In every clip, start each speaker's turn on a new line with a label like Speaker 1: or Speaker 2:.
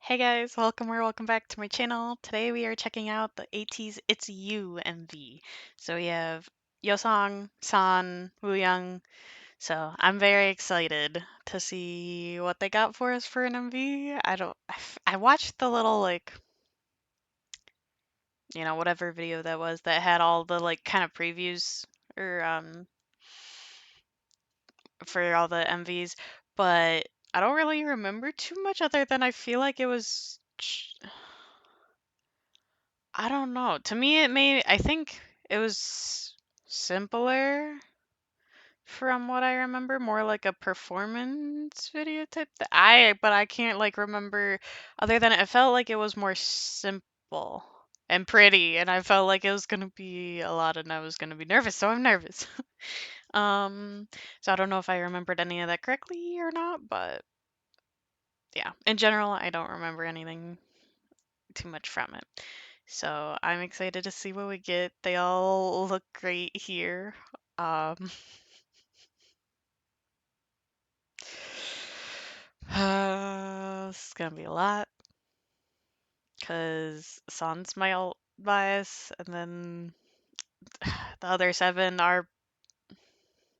Speaker 1: Hey guys, welcome or welcome back to my channel. Today we are checking out the Ateez It's You MV. So we have Yosong, San, Wooyoung. So I'm very excited to see what they got for us for an MV. I watched the little whatever video that was that had all the kind of previews or for all the MVs, but I don't really remember too much other than I feel like it was I don't know. To me, I think it was simpler from what I remember, more like a performance video type. But I can't remember other than it felt like it was more simple and pretty, and I felt like it was gonna be a lot, and I was gonna be nervous, so I'm nervous. Um, so I don't know if I remembered any of that correctly or not, but yeah, in general, I don't remember anything too much from it. So I'm excited to see what we get. They all look great here. Um, this is gonna be a lot because San's my alt bias, and then the other seven are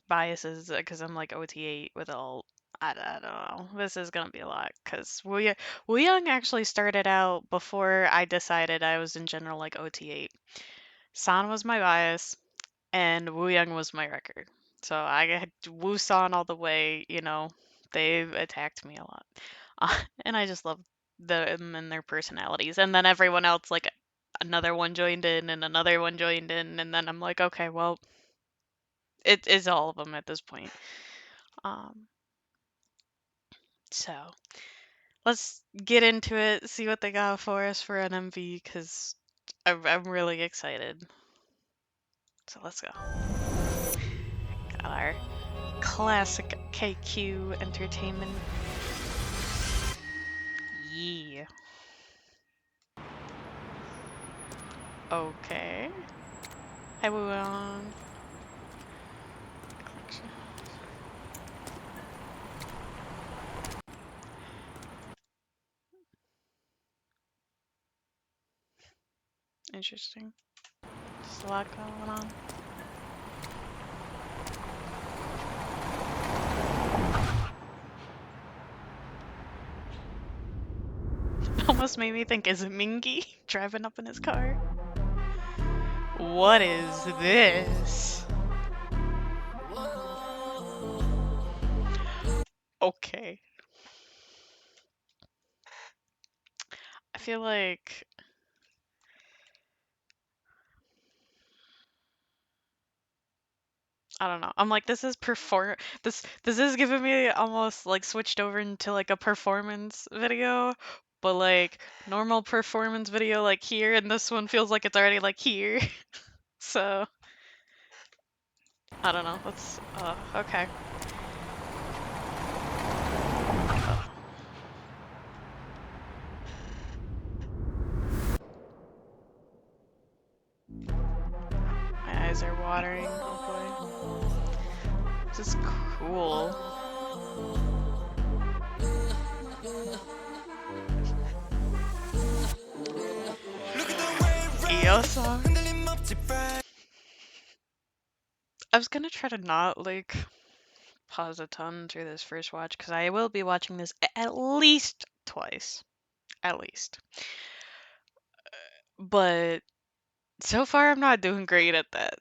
Speaker 1: biases because I'm like OT8 with alt. I don't know. This is gonna be a lot because Wooyoung actually started out before I decided I was in general like OT8. San was my bias, and Wooyoung was my record. So I had Woosan all the way, they've attacked me a lot. And I just love them and their personalities. And then everyone else, like another one joined in and another one joined in. And then I'm like, okay, well, it is all of them at this point. Um, so let's get into it, see what they got for us for an MV, because I'm really excited. So let's go. Got our classic KQ entertainment. Yeah. Okay. Hi, Wooong. Interesting. Just a lot going on. Almost made me think, is it Mingy driving up in his car? What is this? Okay. I feel like I don't know. I'm like, this is this is giving me almost like switched over into like a performance video, but like normal performance video like here, and this one feels like it's already like here. So I don't know. Let's okay. My eyes are watering. Oh boy. This is cool. EO song. I was gonna try to not like pause a ton through this first watch because I will be watching this at least twice. At least. But so far I'm not doing great at that.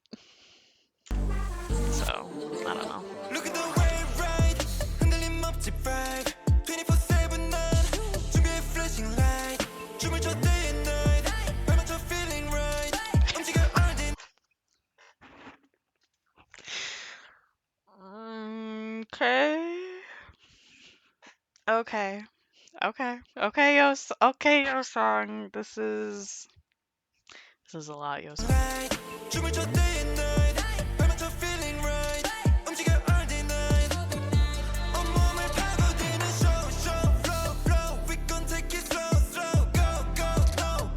Speaker 1: So, I don't know. Okay. Okay. Okay. Okay, okay, yo song. This is a lot, yo song.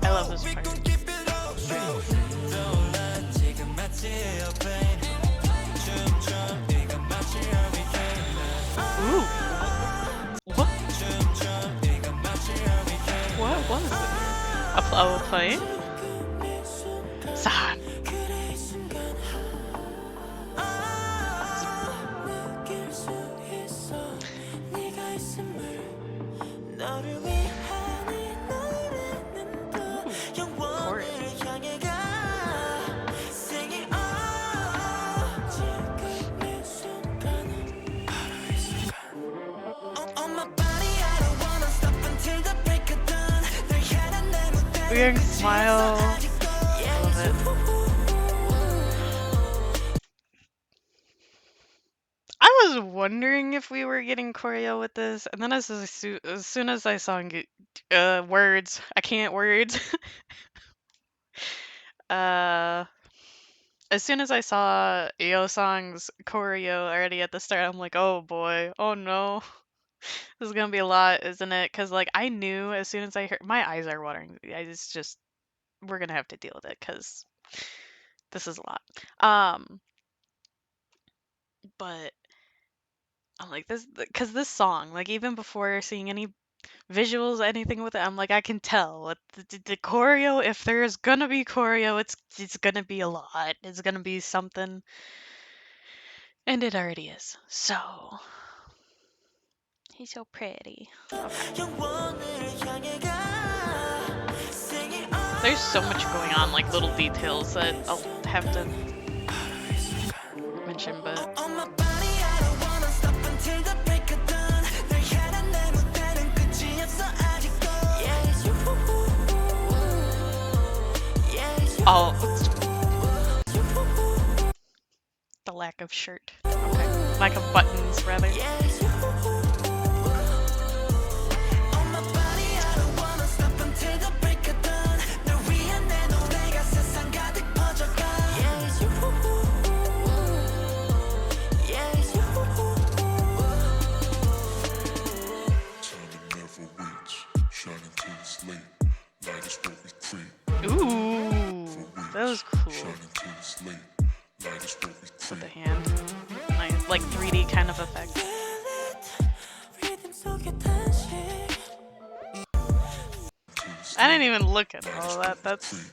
Speaker 1: I love this part. Ooh. What? I will play. San. Weird smile. Love it. I was wondering if we were getting choreo with this, and then as soon as I saw words, I can't words. uh, as soon as I saw Song's choreo already at the start, I'm like, oh boy, oh no, this is gonna be a lot, isn't it? Because like I knew as soon as I heard, my eyes are watering. It's just we're gonna have to deal with it because this is a lot. But I'm like this because this song, like even before seeing any visuals, anything with it, I'm like I can tell what the choreo. If there's gonna be choreo, it's gonna be a lot. It's gonna be something, and it already is. So he's so pretty. Okay. There's so much going on, like little details that I'll have to mention, but. Oh, the lack of shirt. Okay. Lack of buttons, rather. Ooh, that was cool. With the hand. Nice, like 3D kind of effect. I didn't even look at all that. That's.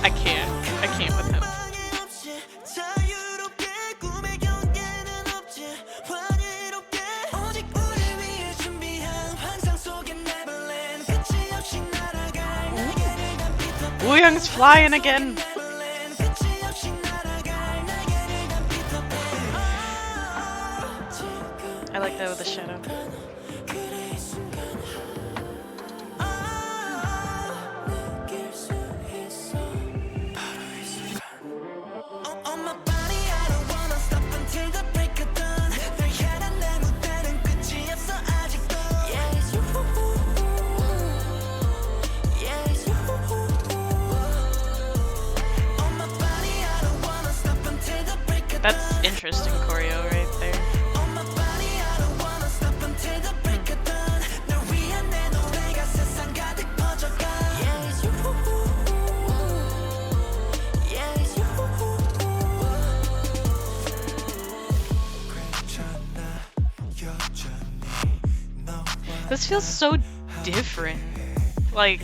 Speaker 1: I can't with him. Woo-Young's flying again. I like that with the shadow. That's interesting choreo right there. This feels so different, like,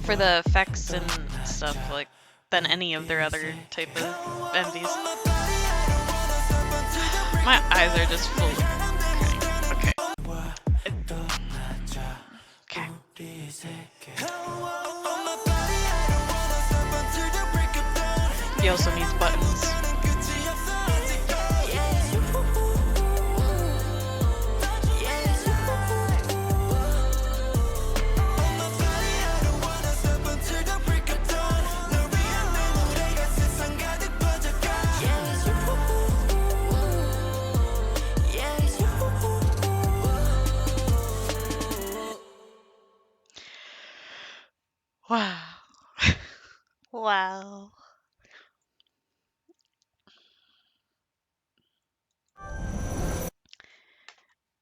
Speaker 1: for the effects and stuff, like, than any of their other type of MVs. My eyes are just full of crying. Okay. Okay. He also needs buttons. Wow. Wow.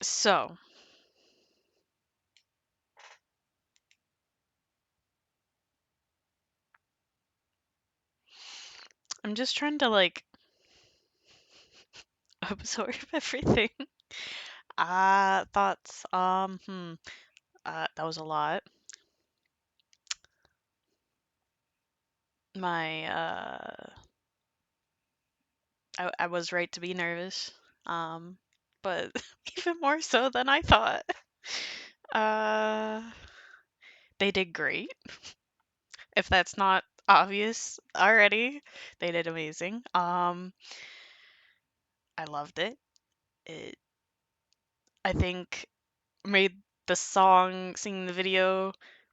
Speaker 1: So, I'm just trying to like absorb everything. Thoughts. That was a lot. My I was right to be nervous. But even more so than I thought. Uh, they did great. If that's not obvious already, they did amazing. I loved it. It, I think, made the song, singing the video,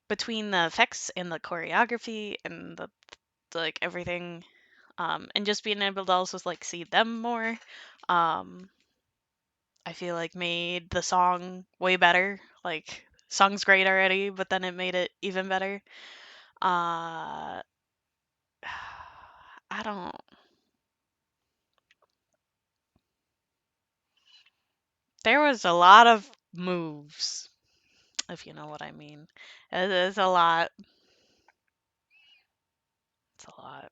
Speaker 1: between the effects and the choreography and the like everything, and just being able to also like see them more, um, I feel like made the song way better. Like, song's great already, but then it made it even better. Uh, I don't. There was a lot of moves, if you know what I mean. It is a lot. It's a lot.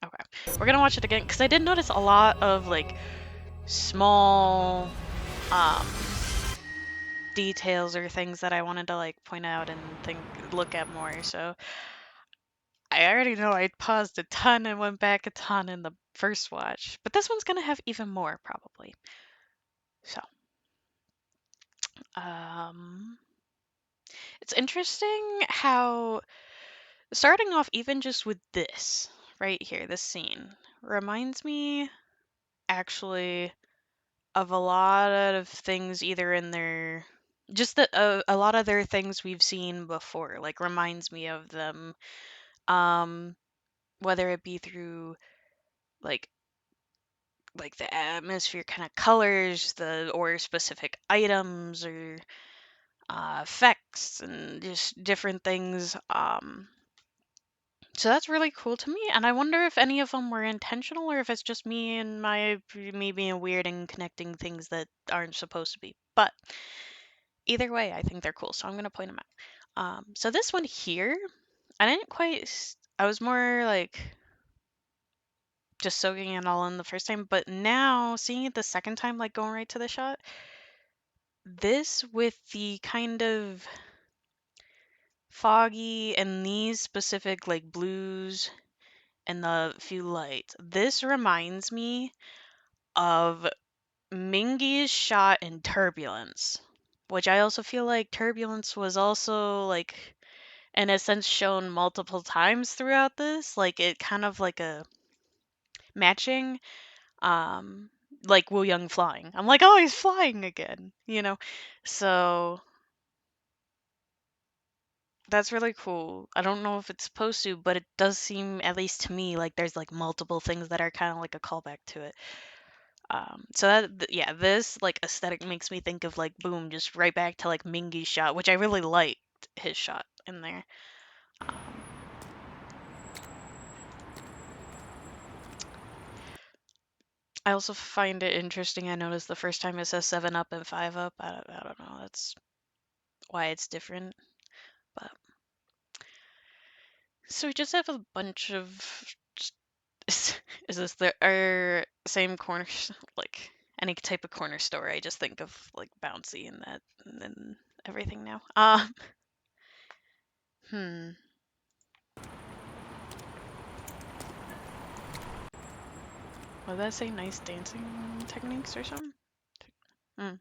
Speaker 1: Okay, we're gonna watch it again because I did notice a lot of like small um details or things that I wanted to like point out and think look at more. So I already know I paused a ton and went back a ton in the first watch, but this one's gonna have even more probably. So, um, it's interesting how starting off even just with this right here, this scene reminds me actually of a lot of things either in their just that a lot of their things we've seen before like reminds me of them, um whether it be through like the atmosphere kind of colors, the or specific items or effects and just different things. So that's really cool to me, and I wonder if any of them were intentional or if it's just me being weird and connecting things that aren't supposed to be. But either way, I think they're cool, so I'm gonna point them out. So this one here, I didn't quite. I was more like just soaking it all in the first time, but now seeing it the second time, like going right to the shot, this with the kind of foggy and these specific like blues and the few lights, this reminds me of Mingy's shot in Turbulence, which I also feel like Turbulence was also like in a sense shown multiple times throughout this, like it kind of like a matching, um like Woo Young flying. I'm like, oh, he's flying again, you know? So that's really cool. I don't know if it's supposed to, but it does seem, at least to me, like there's like multiple things that are kind of like a callback to it. So yeah, this like aesthetic makes me think of like boom, just right back to like Mingy's shot, which I really liked his shot in there. Um, I also find it interesting. I noticed the first time it says 7 up and 5 up. I don't know. That's why it's different. But so we just have a bunch of is this the our same corner like any type of corner store? I just think of like Bouncy and that and then everything now. Hmm. Would that say nice dancing techniques or something? Hmm.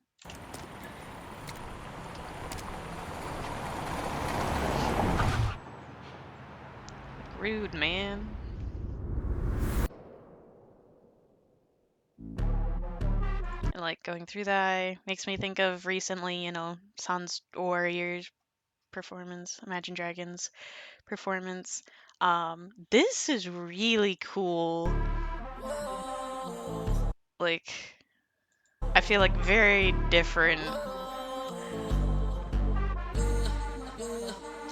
Speaker 1: Rude, man. And like going through that makes me think of recently, Sun's Warriors performance, Imagine Dragons performance. This is really cool. Like, I feel like very different,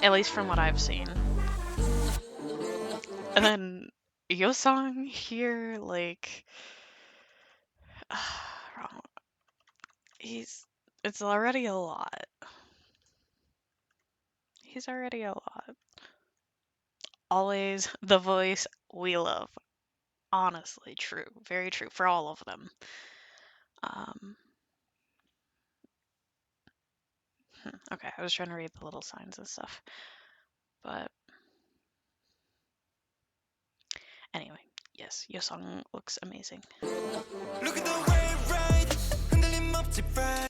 Speaker 1: at least from what I've seen. And then your song here, like, wrong. It's already a lot. He's already a lot. Always the voice we love. honestly true. Very true for all of them. Um, okay, I was trying to read the little signs and stuff. But anyway, yes, your song looks amazing.
Speaker 2: Look at the way right, 흔들림 없지 bright.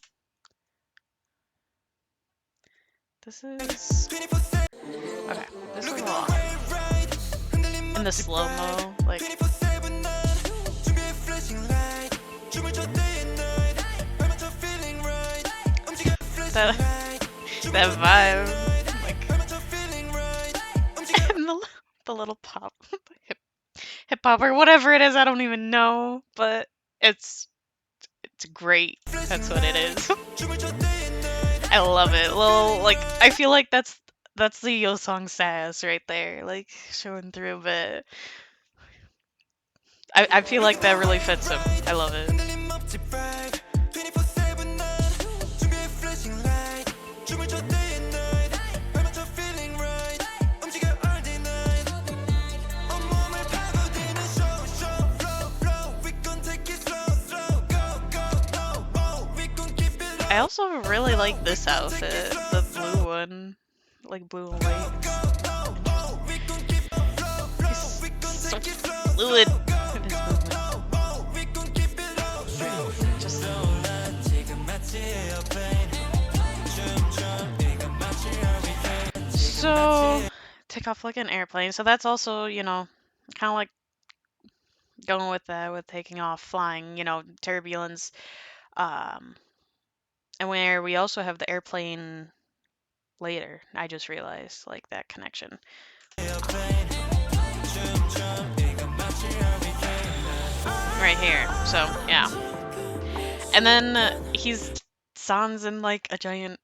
Speaker 1: This is okay. This is a lot. And the slow mo, like that, that vibe, like and the little pop, hip hop or whatever it is. I don't even know, but it's great. That's what it is. I love it. Little like I feel like that's the Yo song sass right there, like showing through. But I feel like that really fits him. I love it. I also really like this outfit, the blue one, like blue and white. He's so fluid in his movement. Just so take off like an airplane. So that's also, kind of like going with that with taking off, flying, turbulence. Um, and where we also have the airplane later. I just realized like that connection. Right here. So yeah. And then he's Sans in like a giant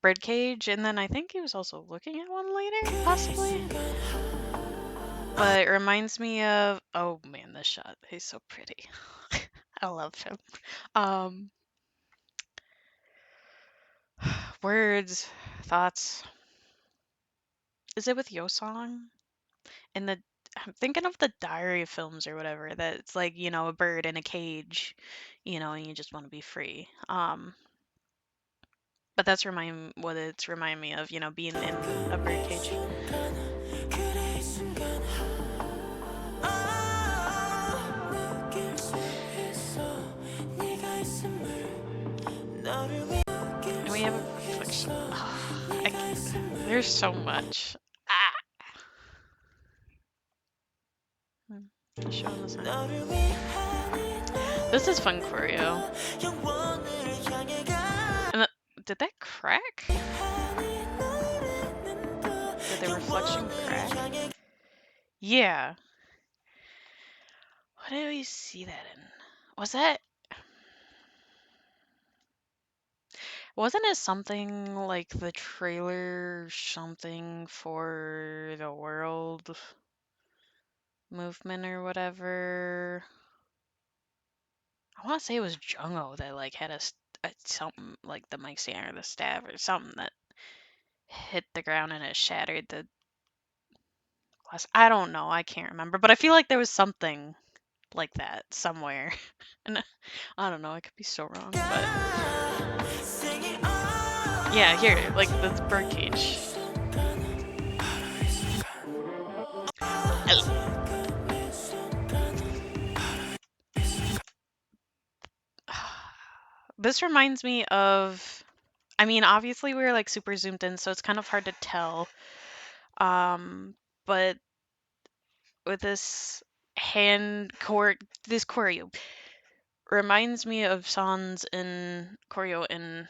Speaker 1: bird cage, and then I think he was also looking at one later, possibly. But it reminds me of oh man, this shot. He's so pretty. I love him. Um words, thoughts. Is it with Yosong? In the I'm thinking of the diary films or whatever that it's like, a bird in a cage, and you just want to be free. But that's what it's remind me of, being in a bird cage. And we have a reflection. There's so much. Showing the sign. This is fun choreo. And did that crack? Did the reflection crack? Yeah. What did we see that in? Wasn't it something like the trailer something for the world movement or whatever? I want to say it was Jungho that like had a something like the mic stand or the staff or something that hit the ground and it shattered the glass. I don't know. I can't remember, but I feel like there was something like that somewhere. And I don't know. I could be so wrong, but yeah, here, like the birdcage. This reminds me of, I mean, obviously we were like super zoomed in, so it's kind of hard to tell. But with this this choreo reminds me of Sans in choreo in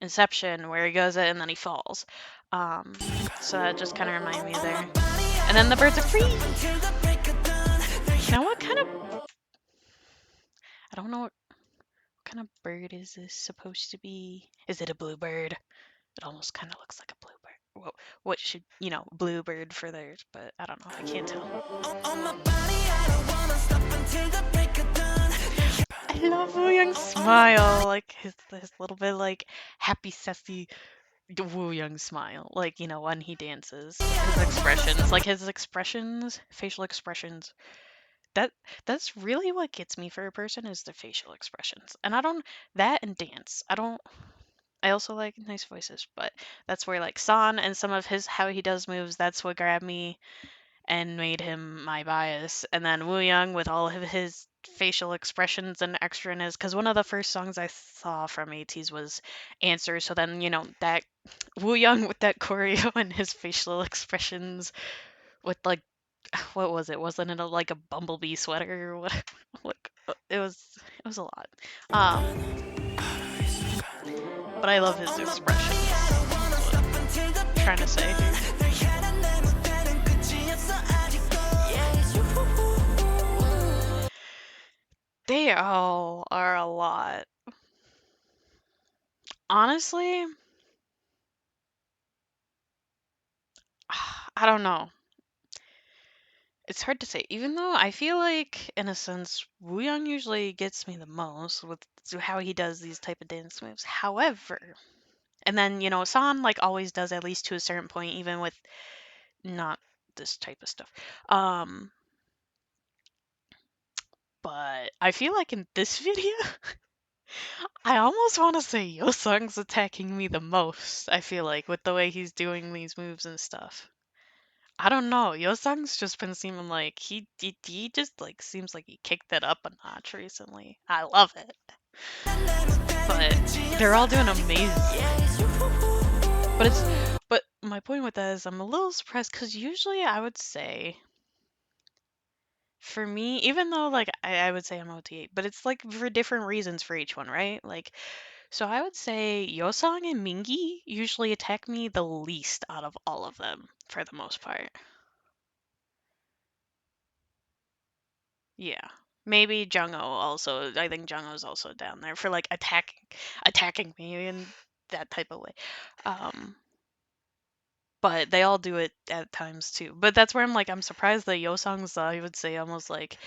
Speaker 1: Inception, where he goes it and then he falls. So that just kind of reminded me there. And then the birds are free. Now what kind of? I don't know what kind of bird is this supposed to be? Is it a bluebird? It almost kind of looks like a bluebird. Well, what should bluebird for theirs? But I don't know. I can't tell. I love Woo Young's smile, like his little bit like happy sassy Woo Young smile, like when he dances, his expressions, facial expressions, that that's really what gets me for a person is the facial expressions. And I don't that and dance. I also like nice voices, but that's where like San and some of his how he does moves, that's what grabbed me and made him my bias. And then Wu Young with all of his facial expressions and extraness, because one of the first songs I saw from Ateez was Answer. So then, that Wu Young with that choreo and his facial expressions with like, what was it? Wasn't it like a bumblebee sweater or what? Like, it was a lot. Um, but I love his expressions. Is what I'm trying to say here. They all are a lot. Honestly, I don't know. It's hard to say. Even though I feel like, in a sense, Wooyoung usually gets me the most with how he does these type of dance moves. However, and then San like always does at least to a certain point, even with not this type of stuff. Um, but I feel like in this video, I almost want to say Yosung's attacking me the most. I feel like with the way he's doing these moves and stuff. I don't know. Yosung's just been seeming like he just like seems like he kicked it up a notch recently. I love it. But they're all doing amazing. But my point with that is I'm a little surprised because usually I would say for me, even though like I would say I'm OT8, but it's like for different reasons for each one, right? Like so I would say Yosung and Mingi usually attack me the least out of all of them for the most part. Yeah. Maybe Jungho also. I think Jungho's also down there for like attacking me in that type of way. Um but they all do it at times too. But that's where I'm surprised that Yosung's I would say almost like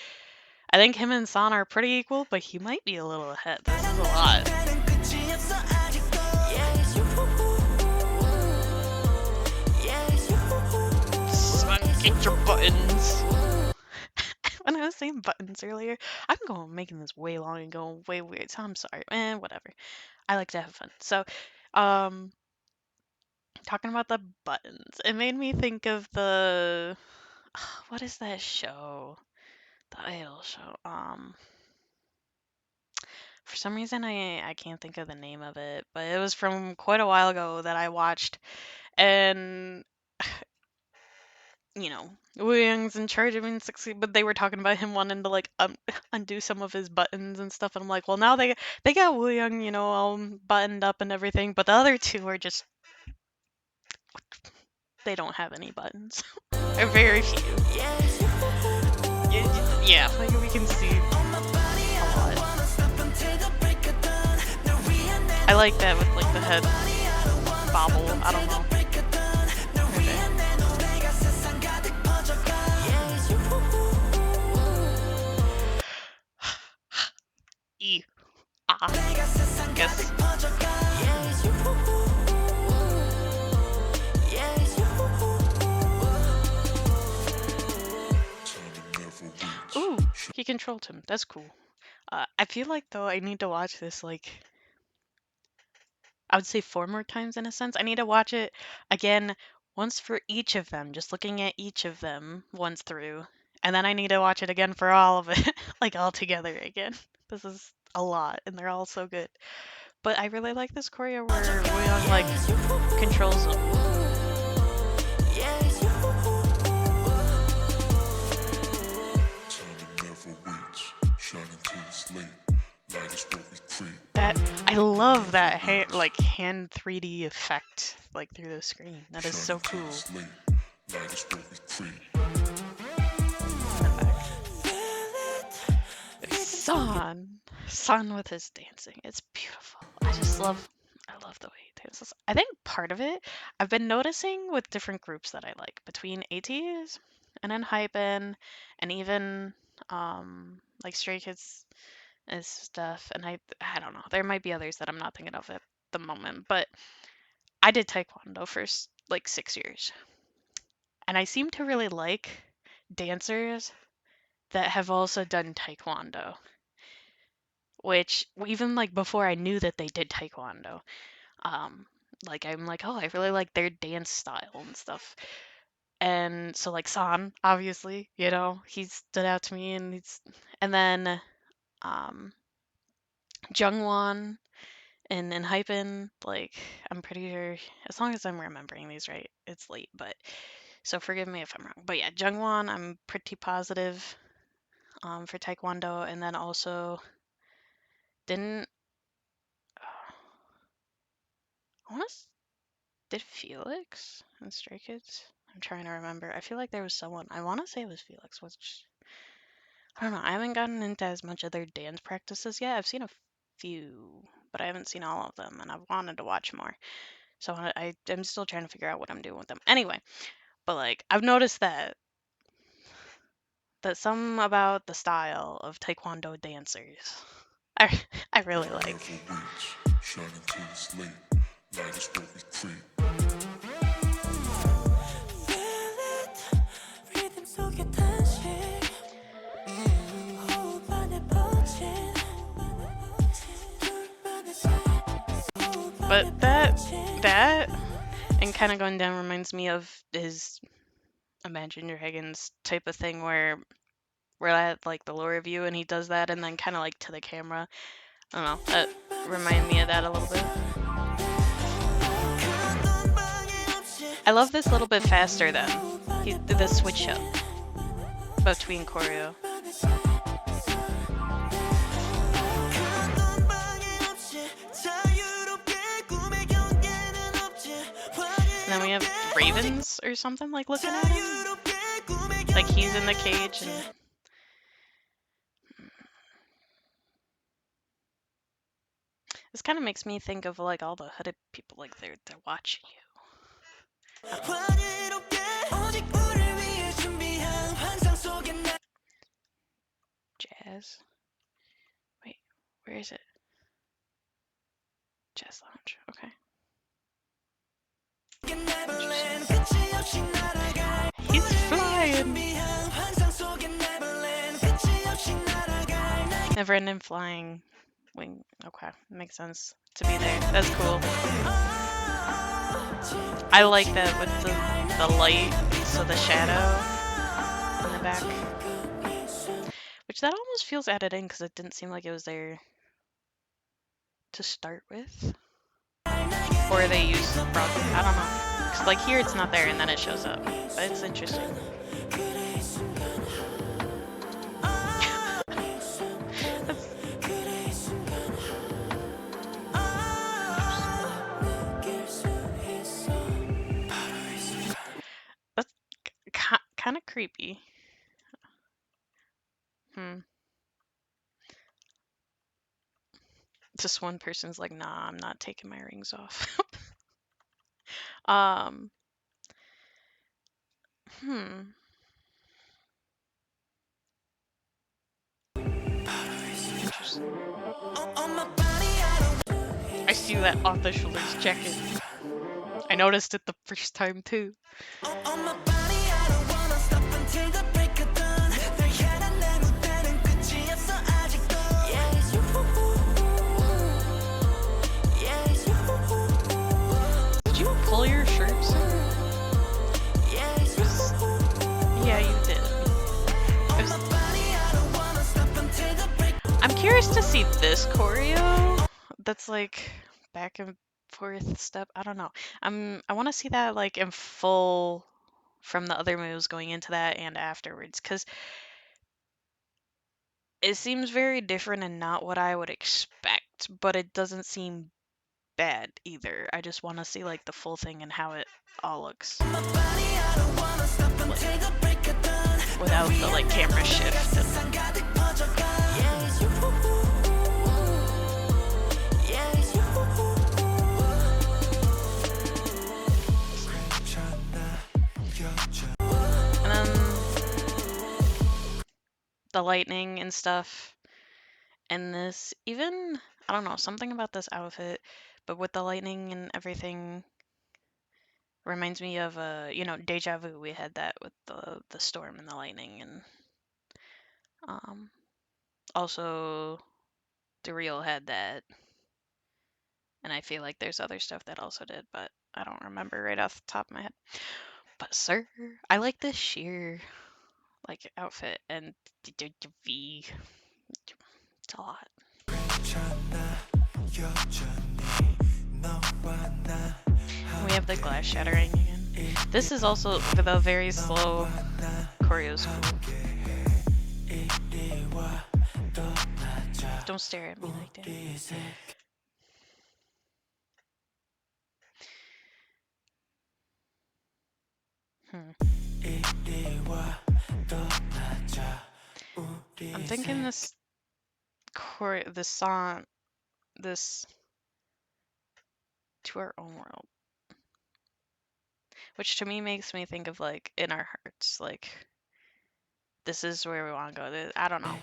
Speaker 1: I think him and San are pretty equal, but he might be a little ahead. This is a lot. Son, get your buttons. When I was saying buttons earlier, I'm going making this way long and going way weird. So I'm sorry. Whatever. I like to have fun. So, um, talking about the buttons, it made me think of the what is that show? The idol show. For some reason I can't think of the name of it, but it was from quite a while ago that I watched, and Wu Young's in charge of being sexy, but they were talking about him wanting to like undo some of his buttons and stuff, and I'm like, well now they got Wu Young, all buttoned up and everything, but the other two are just they don't have any buttons. Or very few. Yeah, like we can see a lot. I like that with like the head bobble. I don't know. E. Guess. Ooh, he controlled him. That's cool. I feel like though I need to watch this like I would say 4 more times in a sense. I need to watch it again once for each of them, just looking at each of them once through. And then I need to watch it again for all of it, like all together again. This is a lot, and they're all so good. But I really like this choreo where Woyoung like controls them. That I love that hand 3D effect like through the screen. That is so cool. San with his dancing. It's beautiful. I love the way he dances. I think part of it I've been noticing with different groups that I like between ATEEZ and then Hypen and even like Stray Kids and stuff. And I don't know. There might be others that I'm not thinking of at the moment, but I did Taekwondo for like 6 years. And I seem to really like dancers that have also done taekwondo, which even like before I knew that they did taekwondo, um, like I'm like, oh, I really like their dance style and stuff. And so like San, obviously, he stood out to me, and then um Jungwon and Hypen, like I'm pretty sure, as long as I'm remembering these right, it's late, but so forgive me if I'm wrong. But yeah, Jungwon, I'm pretty positive for Taekwondo, and then also didn't I want to did Felix and Stray Kids? I'm trying to remember. I feel like there was someone. I want to say it was Felix, which I don't know. I haven't gotten into as much of their dance practices yet. I've seen a few, but I haven't seen all of them, and I've wanted to watch more. So I'm still trying to figure out what I'm doing with them. Anyway, but like I've noticed that some about the style of Taekwondo dancers, I I really like. But that and kind of going down reminds me of his Imagine Dragons type of thing where we're at like the lower view and he does that and then kind of like to the camera. I don't know. That reminded me of that a little bit. I love this little bit faster than the switch up between choreo. And then we have ravens or something like looking at him. Like he's in the cage and this kind of makes me think of like all the hooded people, like they're watching you. Jazz. Wait, where is it? Jazz Lounge. Okay. He's flying. Never ending flying wing. Okay, makes sense to be there. That's cool. I like that with the light, so the shadow in the back. Which that almost feels added in because it didn't seem like it was there to start with. Or they use broadly. I don't know. Because like here it's not there and then it shows up. But it's interesting. That's kind of creepy. Just one person's like, nah, I'm not taking my rings off. um, hmm. Interesting. I see that off the shoulders jacket. I noticed it the first time too. Did you pull your shirts? Yeah, you did. I'm curious to see this choreo. That's like back and forth step. I don't know. I want to see that like in full from the other moves going into that and afterwards, because it seems very different and not what I would expect, but it doesn't seem bad either. I just want to see like the full thing and how it all looks. Like, without the like camera shift. And then the lightning and stuff. And this, even, I don't know, something about this outfit, but with the lightning and everything reminds me of, Deja Vu. We had that with the storm and the lightning, and Um, Also, the reel had that, and I feel like there's other stuff that also did, but I don't remember right off the top of my head. But sir, I like this sheer like outfit and the V. It's a lot. We have the glass shattering again. This is also the very slow choreo's cool. Don't stare at me like that. I'm thinking this this song, this To Our Own World, which to me makes me think of like In Our Hearts, like this is where we want to go. I don't know.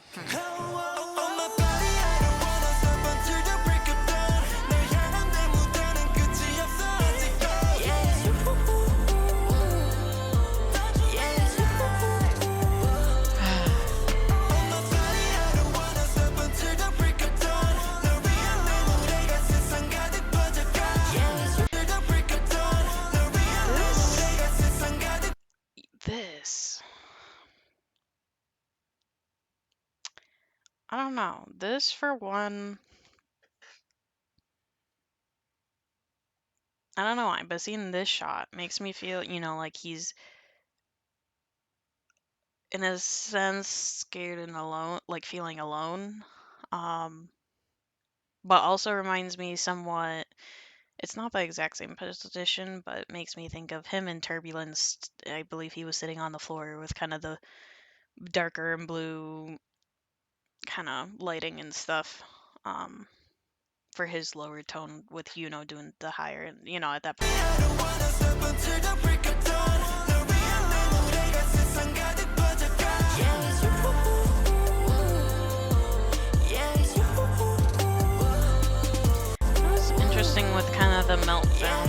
Speaker 1: This. I don't know. This, for one, I don't know why, but seeing this shot makes me feel, like he's, in a sense, scared and alone, like feeling alone. But also reminds me somewhat, it's not the exact same position, but it makes me think of him in Turbulence. I believe he was sitting on the floor with kind of the darker and blue kind of lighting and stuff. For his lower tone with doing the higher, and at that point. It was interesting with kind of the meltdown.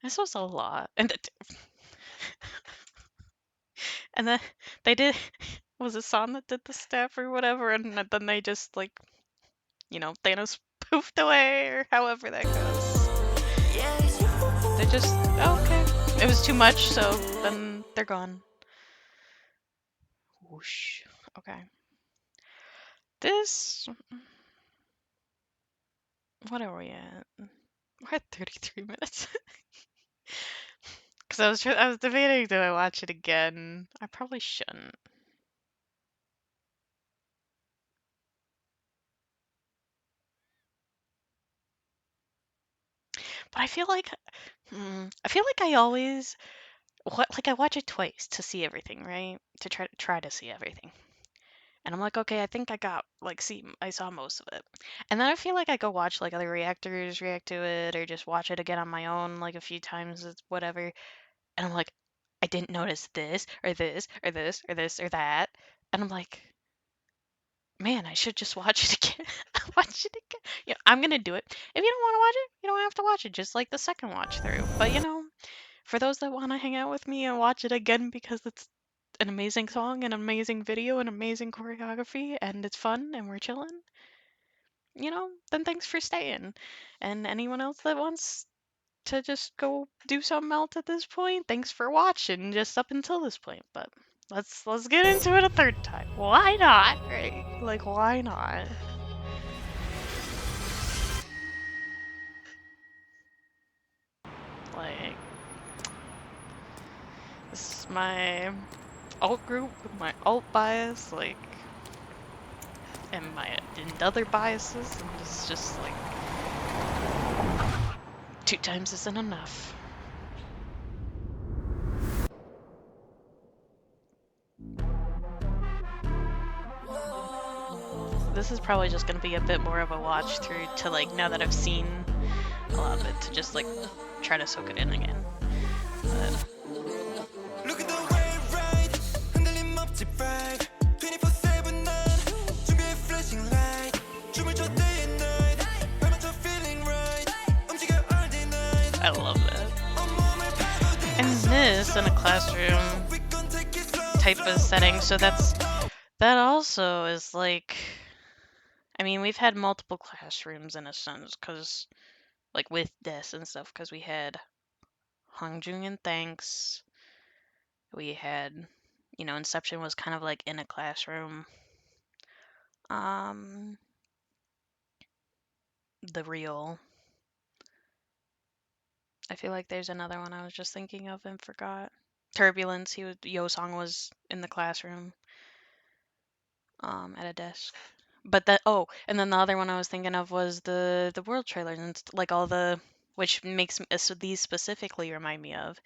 Speaker 1: This was a lot, and and then they did was it San that did the step or whatever, and then they just like Thanos poofed away or however that goes. They just okay. It was too much, so then they're gone. Whoosh. Okay. This. What are we at? We're at 33 minutes. Because I was debating, do I watch it again? I probably shouldn't. But I feel like I always I watch it twice to see everything, right? To try to see everything. And I'm like, okay, I think I got I saw most of it. And then I feel like I go watch like other reactors react to it or just watch it again on my own like a few times, it's whatever. And I'm like, I didn't notice this or this or this or this or that. And I'm like, man, I should just watch it again. Watch it again. Yeah, I'm gonna do it. If you don't want to watch it, you don't have to watch it. Just like the second watch through. But for those that want to hang out with me and watch it again because it's an amazing song, an amazing video, an amazing choreography, and it's fun and we're chilling, then thanks for staying. And anyone else that wants to just go do something else at this point, thanks for watching just up until this point. But let's get into it a third time. Why not? Right? Like why not? Like this is my alt group with my alt bias, and other biases, and it's just like 2 times isn't enough. This is probably just gonna be a bit more of a watch through to now that I've seen a lot of it, to just try to soak it in again. But
Speaker 2: Look at the way right 흔들림 없지 bright 24/7 난 준비해 flashing light 춤을 춰 day and night 발맞춰 feeling right 움직여 all day night
Speaker 1: I love that. And this was in a classroom type of setting, so that also is like, I mean, we've had multiple classrooms in a sense, because like with this and stuff, because we had Hangjung and Thanks, we had, Inception was kind of like in a classroom. Um, the Real. I feel like there's another one I was just thinking of and forgot. Turbulence. Yo Song was in the classroom, at a desk. But and then the other one I was thinking of was the world trailers and like all the, which makes so these specifically remind me of,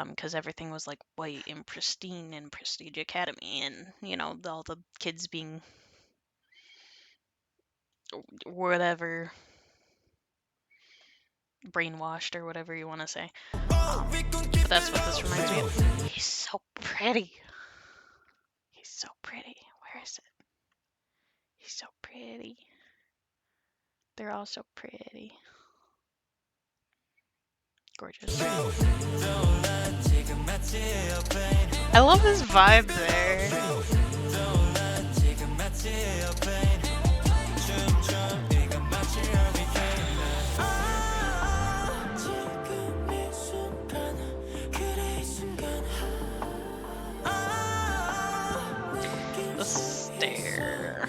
Speaker 1: because everything was like white and pristine and Prestige Academy, and all the kids being whatever, brainwashed or whatever you want to say. But that's what this reminds me of. He's so pretty. He's so pretty. Where is it? He's so pretty. They're all so pretty. Gorgeous. I love his vibe there. The stare.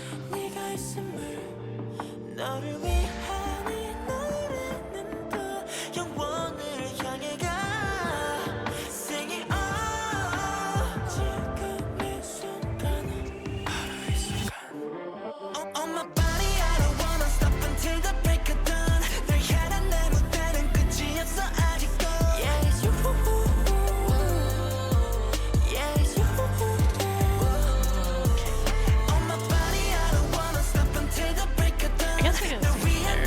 Speaker 1: I guess we can see there.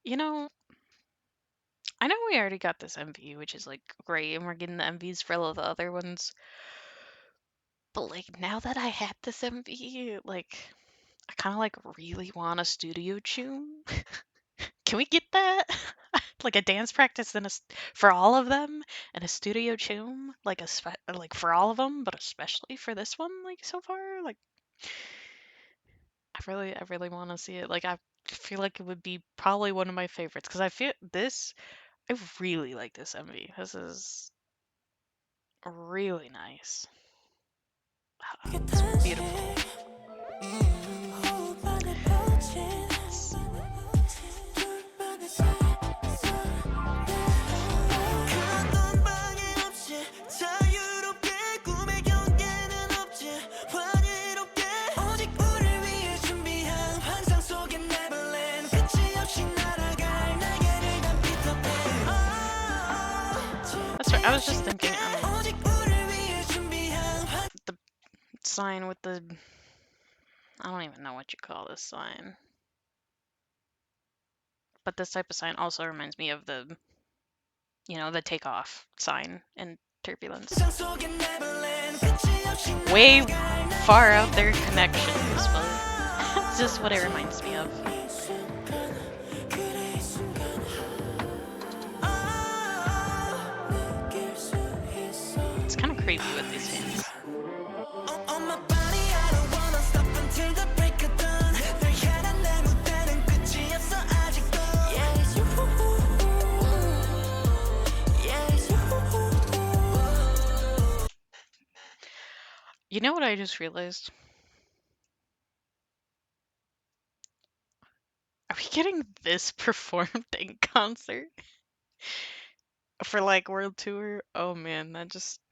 Speaker 1: You know, I know we already got this MV, which is like great, and we're getting the MVs for all of the other ones. But like now that I had this MV, like I kind of like really want a studio tune. Can we get that? Like a dance practice and for all of them, and a studio tune, like like for all of them, but especially for this one, like so far, like I really want to see it. Like I feel like it would be probably one of my favorites because I really like this MV. This is really nice. It's beautiful. That's right. I was just thinking, the sign with the, I don't even know what you call this sign. But this type of sign also reminds me of the takeoff sign in Turbulence. Way far out there connections, but that's just what it reminds me of. It's kind of creepy with these hands. You know what I just realized? Are we getting this performed in concert for like world tour? Oh man,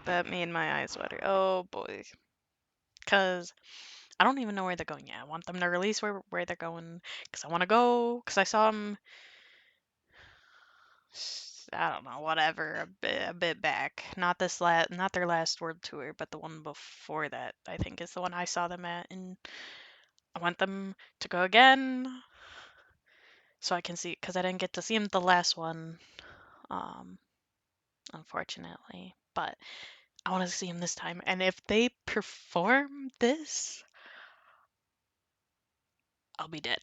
Speaker 1: that made my eyes water. Oh boy. Cause I don't even know where they're going yet. I want them to release where they're going, cause I want to go. Cause I saw them, I don't know, whatever, a bit back. Not their last world tour, but the one before that. I think is the one I saw them at in I want them to go again so I can see, because I didn't get to see them the last one, um, unfortunately. But I want to see them this time. And if they perform this, I'll be dead.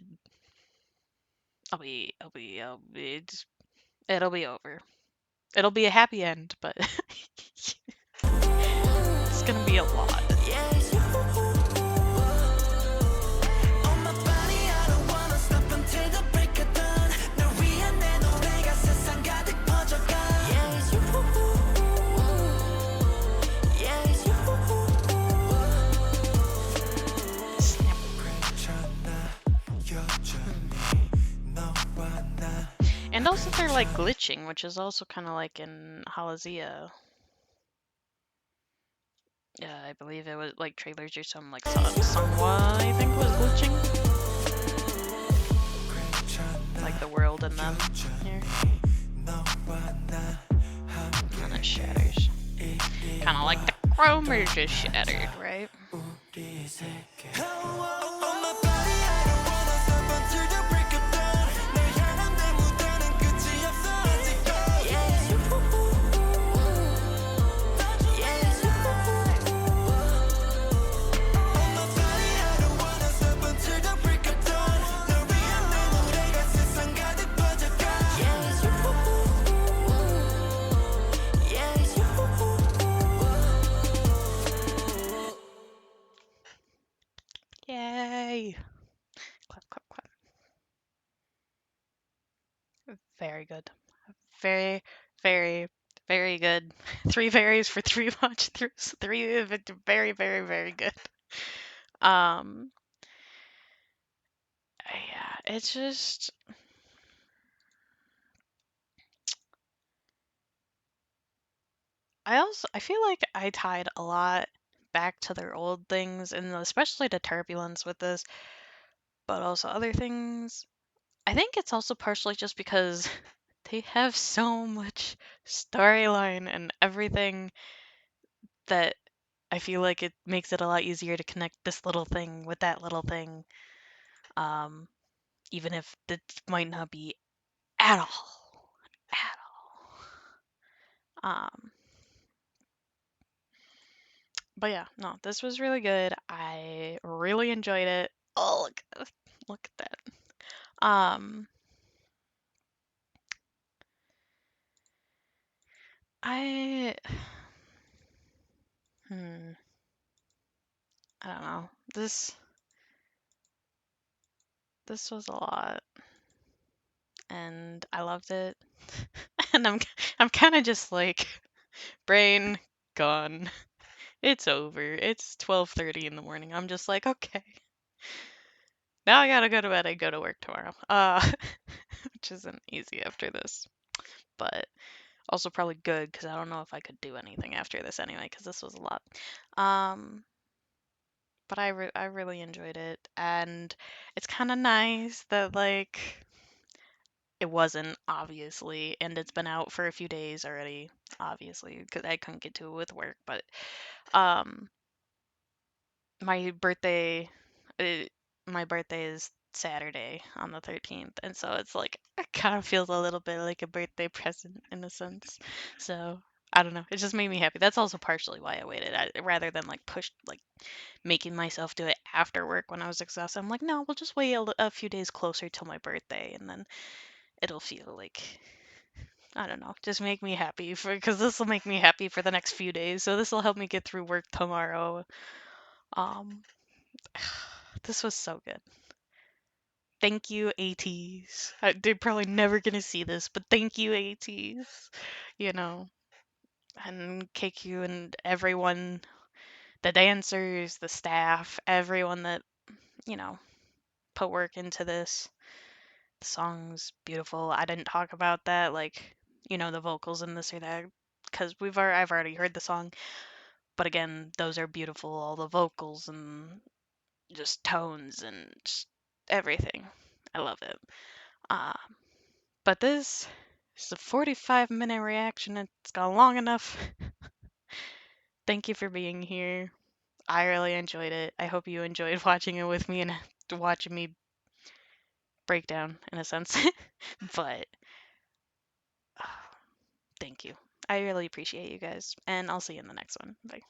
Speaker 1: It'll be over. It'll be a happy end, but it's gonna be a lot.
Speaker 2: On my body I don't wanna stop until the break of dawn 널 위한 내 노래가 세상 가득 퍼져가 Yeah it's you Yeah it's you 괜찮아 여전히 너와 나
Speaker 1: And also they're like glitching, which is also kind of like in Halazia. Yeah, I believe it was like trailers or some like Sungwa, I think was glitching. Like the world and them here. And then it shatters. Kind of like the chromer just shattered, right?
Speaker 2: On my body I don't wanna stop until the break of dawn 널 향한 내 무대는 끝이 없어 아직도 Yeah it's you Yeah it's you On my body I don't wanna stop until the break of dawn 널 위한 내 노래가 세상 가득 퍼져가 Yeah it's you Yeah it's you
Speaker 1: Yay! Clap, clap, clap. Very good. Very, very, very good. 3 fairies for 3 watch throughs. 3 of it very, very, very good. Um, yeah, it's just I feel like I tied a lot back to their old things and especially to turbulence with this, but also other things. I think it's also partially just because they have so much storyline and everything that I feel like it makes it a lot easier to connect this little thing with that little thing, um, even if it might not be at all, at all. But yeah, no, this was really good. I really enjoyed it. Oh, look at that. I, hmm, I don't know. This was a lot, and I loved it. And I'm kind of just like brain gone. It's over. It's 12:30 in the morning. I'm just like, okay. Now I gotta go to bed and go to work tomorrow. Which isn't easy after this. But also probably good because I don't know if I could do anything after this anyway because this was a lot. Um, but I really enjoyed it, and it's kind of nice that like it wasn't obviously, and it's been out for a few days already, obviously because I couldn't get to it with work. But um, my birthday, uh, my birthday is Saturday on the 13th, and so it's like it kind of feels a little bit like a birthday present in a sense. So I don't know. It just made me happy. That's also partially why I waited, rather than like push like making myself do it after work when I was exhausted. I'm like, no, we'll just wait a few days closer till my birthday, and then it'll feel like I don't know, just make me happy for because this will make me happy for the next few days. So this will help me get through work tomorrow. Um, this was so good. Thank you, Ateez. They're probably never gonna see this, but thank you, Ateez. You know, and KQ and everyone, the dancers, the staff, everyone that, you know, put work into this. The song's beautiful. I didn't talk about that, like, the vocals in this or that, because I've already heard the song. But again, those are beautiful. All the vocals and just tones and just everything. I love it. Uh, but this is a 45-minute reaction. It's gone long enough. Thank you for being here. I really enjoyed it. I hope you enjoyed watching it with me, and watching me break down in a sense. But thank you. I really appreciate you guys, and I'll see you in the next one. Bye.